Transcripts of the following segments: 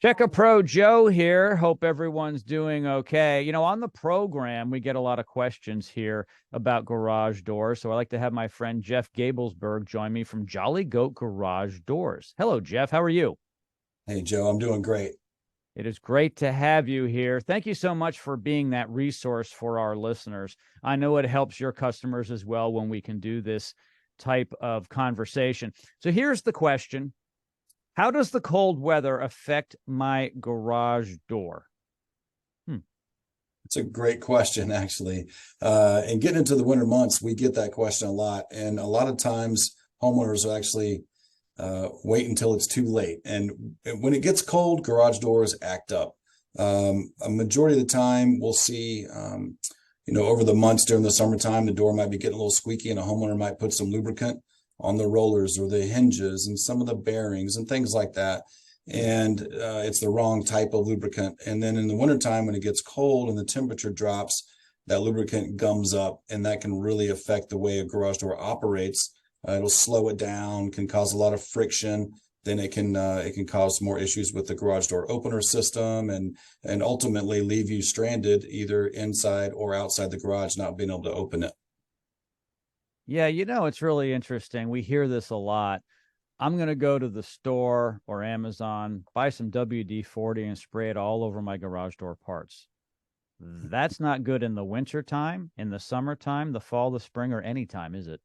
Check a Pro Joe here. Hope everyone's doing okay. On the program, we get a lot of questions here about garage doors. So I like to have my friend Jeff Gabelsberg join me from Jolly Goat Garage Doors. Hello, Jeff. How are you? Hey, Joe, I'm doing great. It is great to have you here. Thank you so much for being that resource for our listeners. I know it helps your customers as well when we can do this type of conversation. So here's the question. How does the cold weather affect my garage door? It's a great question, actually. And getting into the winter months, we get that question a lot. And a lot of times, homeowners will actually wait until it's too late. And when it gets cold, garage doors act up. A majority of the time, we'll see, over the months during the summertime, the door might be getting a little squeaky, and a homeowner might put some lubricant on the rollers or the hinges and some of the bearings and things like that. And it's the wrong type of lubricant. And then in the wintertime, when it gets cold and the temperature drops, that lubricant gums up, and that can really affect the way a garage door operates. It'll slow it down, can cause a lot of friction. Then it can cause more issues with the garage door opener system, and ultimately leave you stranded either inside or outside the garage, not being able to open it. Yeah, it's really interesting. We hear this a lot. I'm going to go to the store or Amazon, buy some WD-40 and spray it all over my garage door parts. That's not good in the winter time, in the summertime, the fall, the spring, or any time, is it?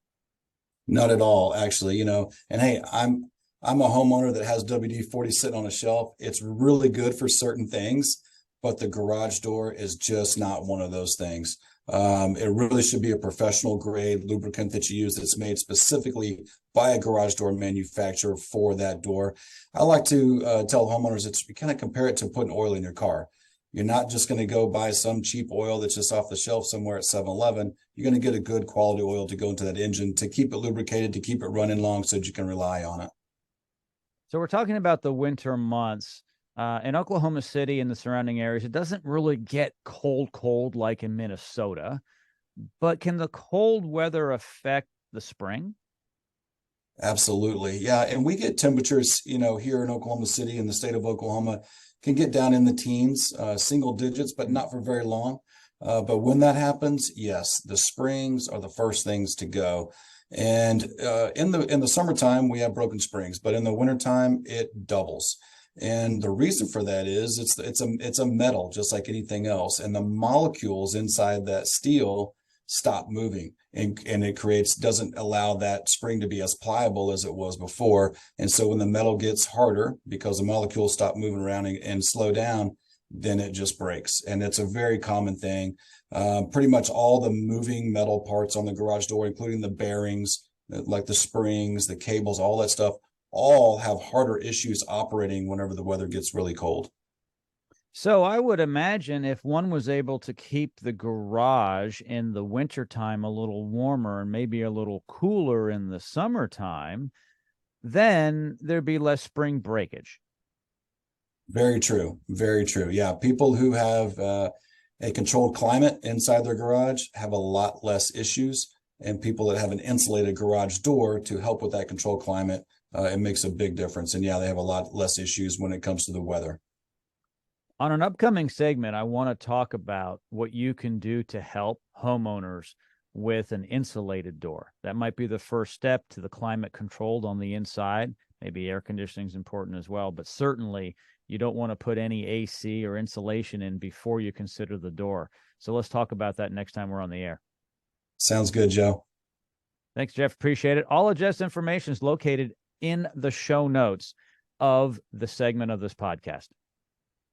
Not at all, actually. And hey, I'm a homeowner that has WD-40 sitting on a shelf. It's really good for certain things, but the garage door is just not one of those things. It really should be a professional grade lubricant that you use that's made specifically by a garage door manufacturer for that door. I like to tell homeowners you kind of compare it to putting oil in your car. You're not just going to go buy some cheap oil that's just off the shelf somewhere at 7-Eleven. You're going to get a good quality oil to go into that engine to keep it lubricated, to keep it running long so that you can rely on it. So we're talking about the winter months. In Oklahoma City and the surrounding areas, it doesn't really get cold like in Minnesota. But can the cold weather affect the spring? Absolutely. Yeah. And we get temperatures, here in Oklahoma City in the state of Oklahoma can get down in the teens, single digits, but not for very long. But when that happens, yes, the springs are the first things to go. And in the summertime, we have broken springs, but in the wintertime, it doubles. And the reason for that is it's a metal, just like anything else. And the molecules inside that steel stop moving, and it doesn't allow that spring to be as pliable as it was before. And so when the metal gets harder, because the molecules stop moving around and slow down, then it just breaks. And it's a very common thing. Pretty much all the moving metal parts on the garage door, including the bearings, like the springs, the cables, all that stuff, all have harder issues operating whenever the weather gets really cold. So I would imagine if one was able to keep the garage in the wintertime a little warmer and maybe a little cooler in the summertime, then there'd be less spring breakage. Very true. Very true. Yeah. People who have a controlled climate inside their garage have a lot less issues. And people that have an insulated garage door to help with that controlled climate, it makes a big difference. And yeah, they have a lot less issues when it comes to the weather. On an upcoming segment, I want to talk about what you can do to help homeowners with an insulated door. That might be the first step to the climate controlled on the inside. Maybe air conditioning is important as well, but certainly you don't want to put any AC or insulation in before you consider the door. So let's talk about that next time we're on the air. Sounds good, Joe. Thanks, Jeff. Appreciate it. All of Jeff's information is located in the show notes of the segment of this podcast.